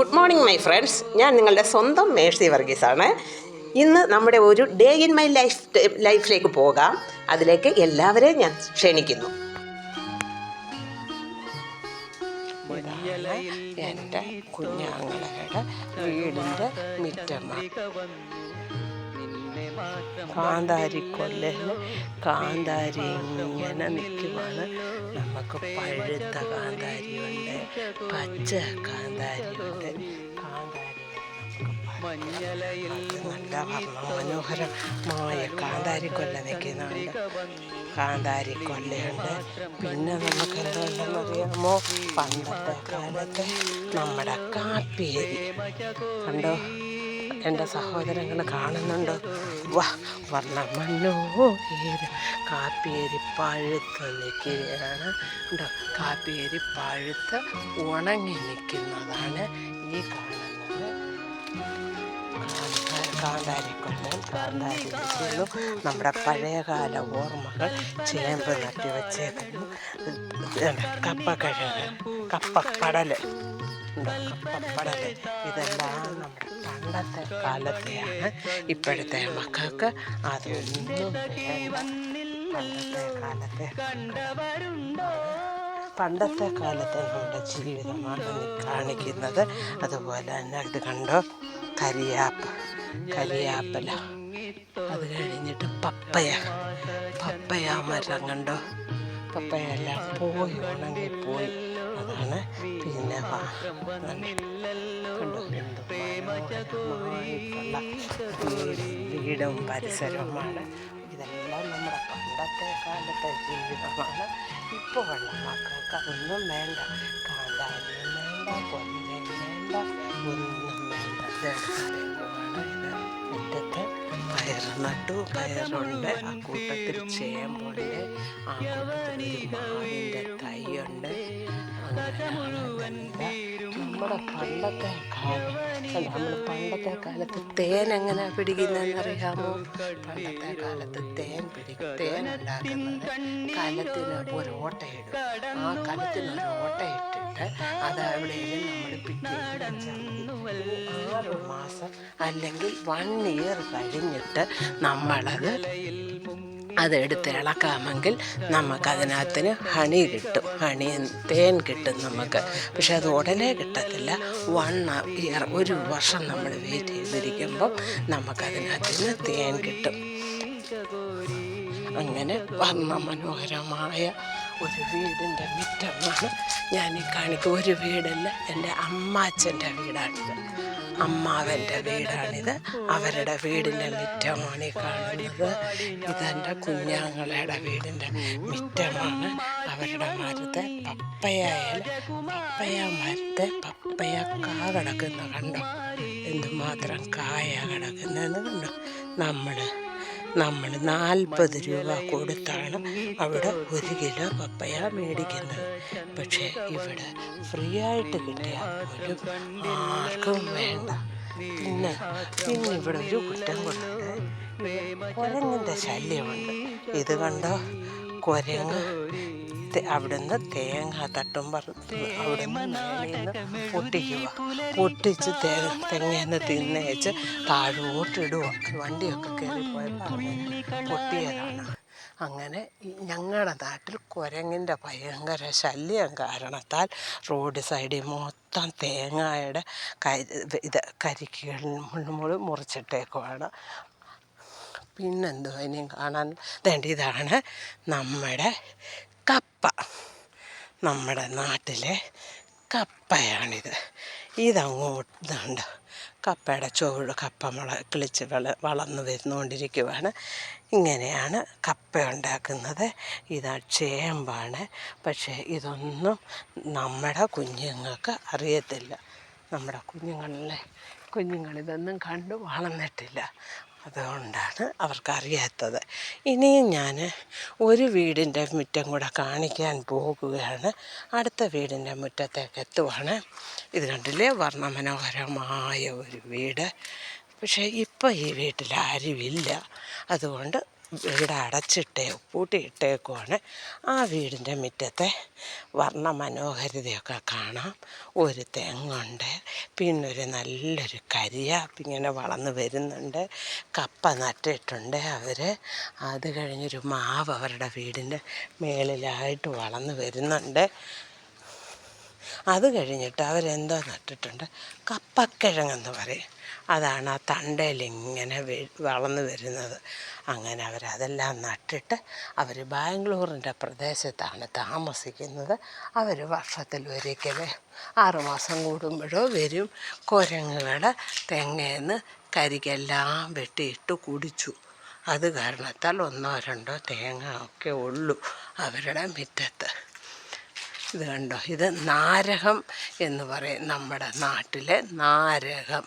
Good morning my friends, ഞാൻ നിങ്ങളുടെ സ്വന്തം മേഴ്സി വർഗീസാണ്. ഇന്ന് നമ്മുടെ ഒരു ഡേ ഇൻ മൈ ലൈഫിലേക്ക് പോകാം. അതിലേക്ക് എല്ലാവരെയും ഞാൻ ക്ഷണിക്കുന്നു. എൻ്റെ കുഞ്ഞാങ്ങളുടെ വീടിൻ്റെ മിറ്റമാണ്. കാന്താരിക്കൊല്ലയിൽ കാന്താരി ഇങ്ങനെ നിൽക്കുവാണ്. നമുക്ക് പഴുത്ത കാന്താരിയുണ്ട്, പച്ച കാന്താരിയുണ്ട്. നല്ല മനോഹരമായ കാന്താരിക്കൊല്ല നിൽക്കുന്നുണ്ട്. കാന്താരിക്കൊല്ലയുണ്ട്. പിന്നെ നമുക്ക് എന്തുണ്ടെന്നറിയാമോ, പണ്ടത്തെ കാലത്ത് നമ്മുടെ കാപ്പിയരി കണ്ടോ, എൻ്റെ സഹോദരങ്ങൾ കാണുന്നുണ്ടോ? വർണ്ണമണ്ണോര കാപ്പിയരി പഴുത്ത് നിൽക്കുകയാണ്. ഉണ്ടോ, കാപ്പിയരി പഴുത്ത് ഉണങ്ങി നിൽക്കുന്നതാണ് ഈ കാണുന്നത്. കാന്താരിക്കൊല്ലം കാന്താരി നിൽക്കുന്നു. നമ്മുടെ പഴയകാല ഓർമ്മകൾ ചേമ്പ് നട്ടി വച്ചേക്കുന്നു. കപ്പക്കിഴങ്ങ്, കപ്പപ്പടൽ ഉണ്ടോ, കപ്പപ്പടൽ ഇതെല്ലാം നമ്മുടെ പണ്ടത്തെ കാലത്തെയാണ്. ഇപ്പോഴത്തെ മക്കൾക്ക് അതൊന്നും പണ്ടത്തെ കാലത്തെ നമ്മുടെ ജീവിതമാണ് കാണിക്കുന്നത്. അതുപോലെ തന്നെ ഇത് കണ്ടോ, കരിയാപ്പല, അത് കഴിഞ്ഞിട്ട് പപ്പയ മരം കണ്ടോ, പപ്പയെല്ലാം പോയി ഉണങ്ങിപ്പോയി. അതാണ് പിന്നെ വീടും പരിസരവുമാണ്. ഇതെല്ലാം നമ്മുടെ പണ്ടത്തെ കാലത്തെ ജീവിതമാണ്. ഇപ്പോൾ ഉള്ള മക്കൾക്ക് അതൊന്നും വേണ്ട. കാന്താരിയും വേണ്ട, കൊല്ലയും വേണ്ട, ഒന്നും വേണ്ട. മുറ്റത്ത് പയർ നട്ടു, പയറുണ്ട്, ആ കൂട്ടത്തിൽ ചേമ്പുണ്ട്, ആ കൂട്ടത്തിൽ മാവിൻ്റെ തൈയുണ്ട്. നമ്മുടെ പണ്ടത്തെ കാലത്ത് തേൻ എങ്ങനെ പിടിക്കുന്നതെന്നറിയാമോ? പണ്ടത്തെ കാലത്ത് തേൻ ഉണ്ടാക്കുന്നത് കലത്തിന് ഒരു ഓട്ടയിടും. ആ കലത്തിനൊരു ഓട്ടയിട്ടിട്ട് അത് എവിടെയെങ്കിലും നമ്മൾ പിറ്റേന്ന് 6 മാസം അല്ലെങ്കിൽ 1 ഇയർ കഴിഞ്ഞിട്ട് അതെടുത്ത് ഇളക്കാമെങ്കിൽ നമുക്കതിനകത്തിന് തേൻ കിട്ടും നമുക്ക്. പക്ഷെ അത് ഉടനെ കിട്ടത്തില്ല. 1 ഇയർ, 1 വർഷം നമ്മൾ വെയിറ്റ് ചെയ്തിരിക്കുമ്പം നമുക്കതിനകത്തിന് തേൻ കിട്ടും. അങ്ങനെ വർണ്ണമനോഹരമായ ഒരു വീടിൻ്റെ മിറ്റമാണ് ഞാൻ കാണിക്കുക. ഒരു വീടല്ല, എൻ്റെ അമ്മാച്ചൻ്റെ വീടാണിത്, അമ്മാവൻ്റെ വീടാണിത്. അവരുടെ വീടിൻ്റെ മിറ്റമാണ് ഈ കാണുന്നത്. ഇതെൻ്റെ കുഞ്ഞാങ്ങളുടെ വീടിൻ്റെ മിറ്റമാണ്. അവരുടെ മരത്തെ പപ്പയ മരത്തെ പപ്പയ കിടക്കുന്ന കണ്ടോ, എന്തുമാത്രം കായ കിടക്കുന്നതെന്ന് കണ്ടോ. നമ്മൾ 40 രൂപ കൊടുത്താണ് അവിടെ 1 കിലോ പപ്പയ മേടിക്കുന്നത്. പക്ഷേ ഇവിടെ ഫ്രീ ആയിട്ട് കിട്ടിയാൽ പോലും ആർക്കും വേണ്ട. പിന്നെ ഇവിടെ ഒരു കുറ്റം കൊണ്ടുണ്ട്, കുരങ്ങിൻ്റെ ശല്യമുണ്ട്. ഇത് കണ്ടോ, കുരങ്ങ് അവിടുന്ന് തേങ്ങ തട്ടുമ്പോൾ അവിടുന്ന് പൊട്ടിച്ച് തെങ്ങേന്ന് തിന്നേച്ച് താഴോട്ടിടുക. വണ്ടിയൊക്കെ കയറിപ്പോയപ്പോൾ പൊട്ടിയതാണ്. അങ്ങനെ ഞങ്ങളുടെ നാട്ടിൽ കുരങ്ങിൻ്റെ ഭയങ്കര ശല്യം കാരണത്താൽ റോഡ് സൈഡിൽ മൊത്തം തേങ്ങയുടെ കരിക്കുകൾ മുറിച്ചിട്ടേക്കുവാണ്. പിന്നെന്തോ ഇനിയും കാണാൻ ഇതാണ് നമ്മുടെ കപ്പ. നമ്മുടെ നാട്ടിലെ കപ്പയാണിത്. ഇതങ്ങോട്ടുണ്ട് കപ്പയുടെ കപ്പ കിളിച്ച് വളർന്നു വരുന്നുകൊണ്ടിരിക്കുവാണ്. ഇങ്ങനെയാണ് കപ്പ ഉണ്ടാക്കുന്നത്. ഇത് ചേമ്പാണ്. പക്ഷേ ഇതൊന്നും നമ്മുടെ കുഞ്ഞുങ്ങൾക്ക് അറിയത്തില്ല. നമ്മുടെ കുഞ്ഞുങ്ങളിതൊന്നും കണ്ടു വളർന്നിട്ടില്ല. അതുകൊണ്ടാണ് അവർക്കറിയാത്തത്. ഇനിയും ഞാൻ ഒരു വീടിൻ്റെ മുറ്റം കൂടെ കാണിക്കാൻ പോകുകയാണ്. അടുത്ത വീടിൻ്റെ മുറ്റത്തേക്ക് എത്തുവാണ്. ഇത് കണ്ടില്ലേ, വർണ്ണമനോഹരമായ ഒരു വീട്. പക്ഷേ ഇപ്പോൾ ഈ വീട്ടിൽ ആരുമില്ല. അതുകൊണ്ട് വീട് പൂട്ടിയിട്ടേക്കുവാണ്. ആ വീടിൻ്റെ മുറ്റത്തെ വർണ്ണമനോഹരിതയൊക്കെ കാണാം. ഒരു തെങ്ങുണ്ട്, പിന്നൊരു നല്ലൊരു കരിയാപ്പ് ഇങ്ങനെ വളർന്ന് വരുന്നുണ്ട്. കപ്പ നട്ടിട്ടുണ്ട് അവർ. അത് കഴിഞ്ഞൊരു മാവ് അവരുടെ വീടിൻ്റെ മേളിലായിട്ട് വളർന്ന് വരുന്നുണ്ട്. അത് കഴിഞ്ഞിട്ട് അവരെന്തോ നട്ടിട്ടുണ്ട്, കപ്പക്കിഴങ്ങെന്ന് പറയും. അതാണ് ആ തണ്ടയിലിങ്ങനെ വളർന്നു വരുന്നത്. അങ്ങനെ അവരതെല്ലാം നട്ടിട്ട് അവർ ബാംഗ്ലൂരിൻ്റെ പ്രദേശത്താണ് താമസിക്കുന്നത്. അവർ വർഷത്തിൽ ഒരിക്കൽ 6 മാസം കൂടുമ്പോഴോ വരും. കുരങ്ങുകൾ തെങ്ങേന്ന് കരിക്കെല്ലാം വെട്ടിയിട്ട് കുടിച്ചു. അത് കാരണത്താൽ 1 2 തേങ്ങ ഒക്കെ ഉള്ളൂ അവരുടെ മുറ്റത്ത്. ഇത് കണ്ടോ, ഇത് നാരകം എന്ന് പറയും നമ്മുടെ നാട്ടിലെ നാരകം.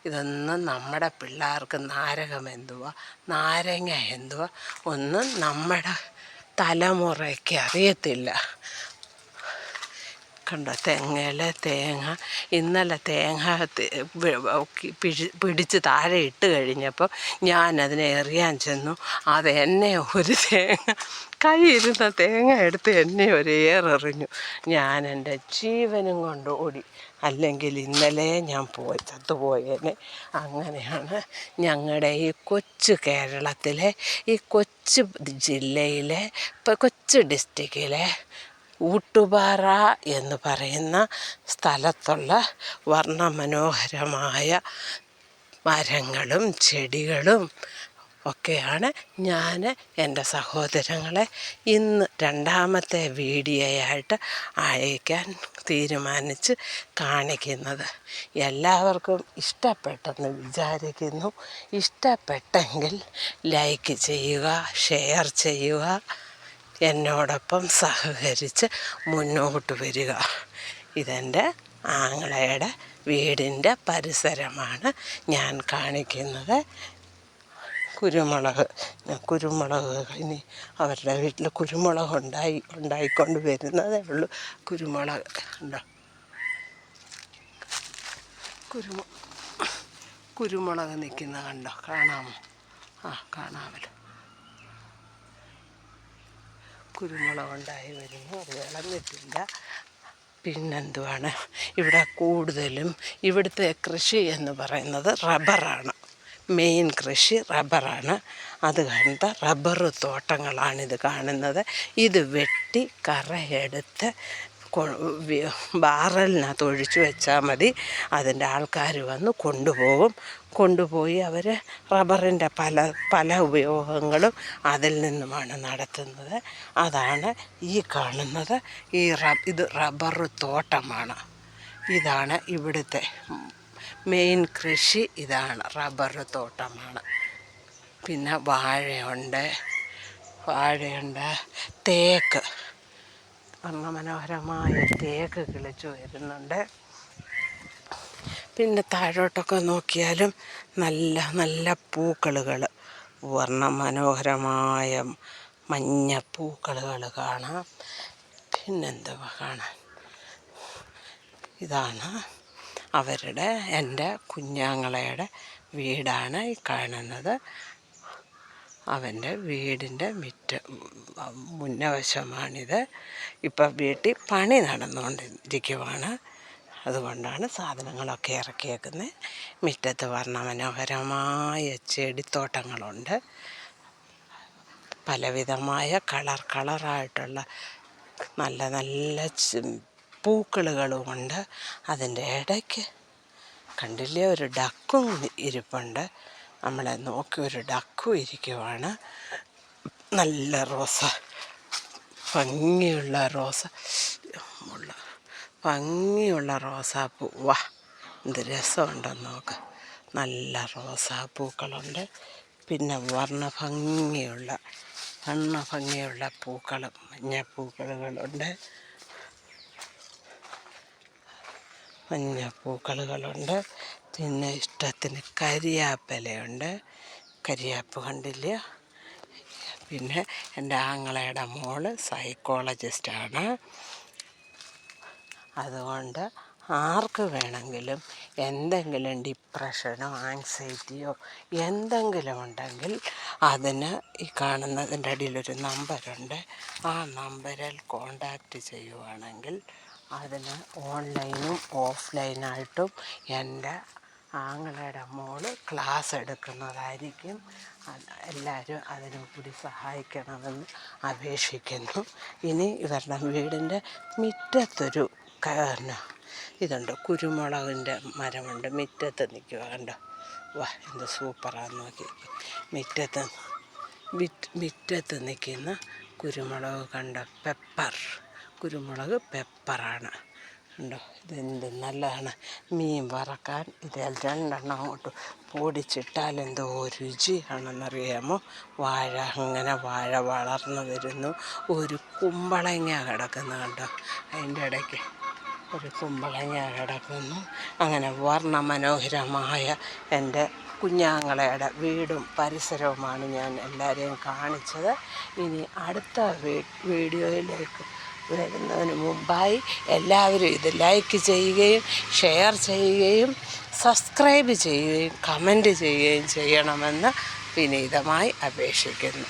ഇതൊന്നും നമ്മുടെ പിള്ളേർക്ക് നാരകം എന്തുവാ, നാരങ്ങ എന്തുവാ ഒന്നും നമ്മുടെ തലമുറയ്ക്ക് അറിയത്തില്ല. കണ്ടോ, തെങ്ങിലെ തേങ്ങ. ഇന്നലെ തേങ്ങ പിടിച്ച് താഴെ ഇട്ട് കഴിഞ്ഞപ്പോൾ ഞാനതിനെ എറിയാൻ ചെന്നു. അതെന്നെ ഒരു തേങ്ങ കയ്യിരുന്ന തേങ്ങ എടുത്ത് എന്നെ ഒരു ഏറെറിഞ്ഞു. ഞാൻ എൻ്റെ ജീവനും കൊണ്ട് ഓടി. അല്ലെങ്കിൽ ഇന്നലെ ഞാൻ ചത്തുപോയേനെ. അങ്ങനെയാണ് ഞങ്ങളുടെ ഈ കൊച്ചു കേരളത്തിലെ, ഈ കൊച്ചു ജില്ലയിലെ, കൊച്ചു ഡിസ്ട്രിക്റ്റിലെ ഊട്ടുപാറ എന്ന് പറയുന്ന സ്ഥലത്തുള്ള വർണ്ണമനോഹരമായ മരങ്ങളും ചെടികളും ഒക്കെയാണ് ഞാൻ എൻ്റെ സഹോദരങ്ങളെ ഇന്ന് 2ാമത്തെ വീഡിയോയായിട്ട് അയക്കാൻ തീരുമാനിച്ച് കാണിക്കുന്നത്. എല്ലാവർക്കും ഇഷ്ടപ്പെട്ടെന്ന് വിചാരിക്കുന്നു. ഇഷ്ടപ്പെട്ടെങ്കിൽ ലൈക്ക് ചെയ്യുക, ഷെയർ ചെയ്യുക, എന്നോടൊപ്പം സഹകരിച്ച് മുന്നോട്ട് വരിക. ഇതെൻ്റെ ആങ്ങളയുടെ വീടിൻ്റെ പരിസരമാണ് ഞാൻ കാണിക്കുന്നത്. കുരുമുളക് ഇനി അവരുടെ വീട്ടിൽ കുരുമുളക് ഉണ്ടായിക്കൊണ്ട് വരുന്നതേ ഉള്ളൂ. കുരുമുളക് ഉണ്ടോ, കുരുമുളക് നിൽക്കുന്ന കണ്ടോ, കാണാമോ? കാണാമല്ലോ. കുരുമുളക് ഉണ്ടായി വരുന്നു, അത് വിളഞ്ഞിട്ടില്ല. പിന്നെന്തുവാണ്, ഇവിടെ കൂടുതലും ഇവിടുത്തെ കൃഷി എന്ന് പറയുന്നത് റബ്ബറാണ്. മെയിൻ കൃഷി റബ്ബറാണ്. അത് കണ്ട റബ്ബർ തോട്ടങ്ങളാണിത് കാണുന്നത്. ഇത് വെട്ടി കറയെടുത്ത് ബാറലിനകത്ത് ഒഴിച്ചു വെച്ചാൽ മതി. അതിൻ്റെ ആൾക്കാർ വന്ന് കൊണ്ടുപോയി അവർ റബ്ബറിൻ്റെ പല ഉപയോഗങ്ങളും അതിൽ നിന്നുമാണ് നടത്തുന്നത്. അതാണ് ഈ കാണുന്നത്. ഇത് റബ്ബർ തോട്ടമാണ്. ഇതാണ് ഇവിടുത്തെ മെയിൻ കൃഷി. ഇതാണ് റബ്ബർ തോട്ടമാണ്. പിന്നെ വാഴയുണ്ട്, തേക്ക്, വർണ്ണമനോഹരമായ തേക്ക് കിളിച്ചു വരുന്നുണ്ട്. പിന്നെ താഴോട്ടൊക്കെ നോക്കിയാലും നല്ല നല്ല പൂക്കളുകൾ, വർണ്ണമനോഹരമായ മഞ്ഞ പൂക്കളുകൾ കാണാം. പിന്നെന്തുവാ കാണാൻ, ഇതാണ് എൻ്റെ കുഞ്ഞാങ്ങളയുടെ വീടാണ് ഈ കാണുന്നത്. അവൻ്റെ വീടിൻ്റെ മുന്നവശമാണിത്. ഇപ്പം വീട്ടിൽ പണി നടന്നുകൊണ്ടിരിക്കുവാണ്. അതുകൊണ്ടാണ് സാധനങ്ങളൊക്കെ ഇറക്കിയേക്കുന്നത്. മുറ്റത്ത് വർണ്ണമനോഹരമായ ചെടിത്തോട്ടങ്ങളുണ്ട്. പലവിധമായ കളറായിട്ടുള്ള നല്ല നല്ല പൂക്കളുകളുമുണ്ട്. അതിൻ്റെ ഇടയ്ക്ക് കണ്ടില്ലേ, ഒരു ഡക്കും ഇരിപ്പുണ്ട്. നമ്മളെ നോക്കി ഒരു ഡക്കും ഇരിക്കുവാണ്. നല്ല ഭംഗിയുള്ള റോസാപ്പൂ. വാ, എന്ത് രസമുണ്ടെന്ന് നോക്ക്. നല്ല റോസാപ്പൂക്കളുണ്ട്. പിന്നെ ഭംഗിയുള്ള പൂക്കളും മഞ്ഞപ്പൂക്കളുണ്ട്. പിന്നെ ഇഷ്ടത്തിന് കരിയാപ്പിലയുണ്ട്. കരിയാപ്പ് കണ്ടില്ല. പിന്നെ എൻ്റെ ആങ്ങളയുടെ മോള് സൈക്കോളജിസ്റ്റാണ്. അതുകൊണ്ട് ആർക്ക് വേണമെങ്കിലും എന്തെങ്കിലും ഡിപ്രഷനോ ആങ്സൈറ്റിയോ എന്തെങ്കിലും ഉണ്ടെങ്കിൽ അതിന് ഈ കാണുന്നതിൻ്റെ അടിയിലൊരു നമ്പറുണ്ട്. ആ നമ്പറിൽ കോണ്ടാക്റ്റ് ചെയ്യുവാണെങ്കിൽ അതിന് ഓൺലൈനും ഓഫ്ലൈനായിട്ടും എൻ്റെ ആങ്ങളയുടെ മോള് ക്ലാസ് എടുക്കുന്നതായിരിക്കും. എല്ലാവരും അതിനും കൂടി സഹായിക്കണമെന്ന് അപേക്ഷിക്കുന്നു. ഇനി ഇവരുടെ വീടിൻ്റെ മുറ്റത്തൊരു ഇതുണ്ട്, കുരുമുളകിൻ്റെ മരമുണ്ട്, മുറ്റത്ത് നിൽക്കുക കണ്ടോ. വാ എന്ത് സൂപ്പറാന്ന് നോക്കി. മുറ്റത്ത് നിൽക്കുന്ന കുരുമുളക് കണ്ടോ, കുരുമുളക് പെപ്പറാണ് ഉണ്ടോ. ഇതെന്ത് നല്ലതാണ് മീൻ വറക്കാൻ. ഇത് 2 അങ്ങോട്ട് പൊടിച്ചിട്ടാൽ എന്തോ രുചിയാണെന്നറിയാമോ. വാഴ വളർന്നു വരുന്നു. ഒരു കുമ്പളങ്ങ കിടക്കുന്നു കണ്ടോ, അതിൻ്റെ ഇടയ്ക്ക് ഒരു കുമ്പളങ്ങ കിടക്കുന്നു. അങ്ങനെ വർണ്ണമനോഹരമായ എൻ്റെ കുഞ്ഞാങ്ങളയുടെ വീടും പരിസരവുമാണ് ഞാൻ എല്ലാവരെയും കാണിച്ചത്. ഇനി അടുത്ത വീഡിയോയിലേക്ക് വരുന്നതിന് മുമ്പായി എല്ലാവരും ഇത് ലൈക്ക് ചെയ്യുകയും ഷെയർ ചെയ്യുകയും സബ്സ്ക്രൈബ് ചെയ്യുകയും കമൻറ്റ് ചെയ്യുകയും ചെയ്യണമെന്ന് വിനീതമായി അപേക്ഷിക്കുന്നു.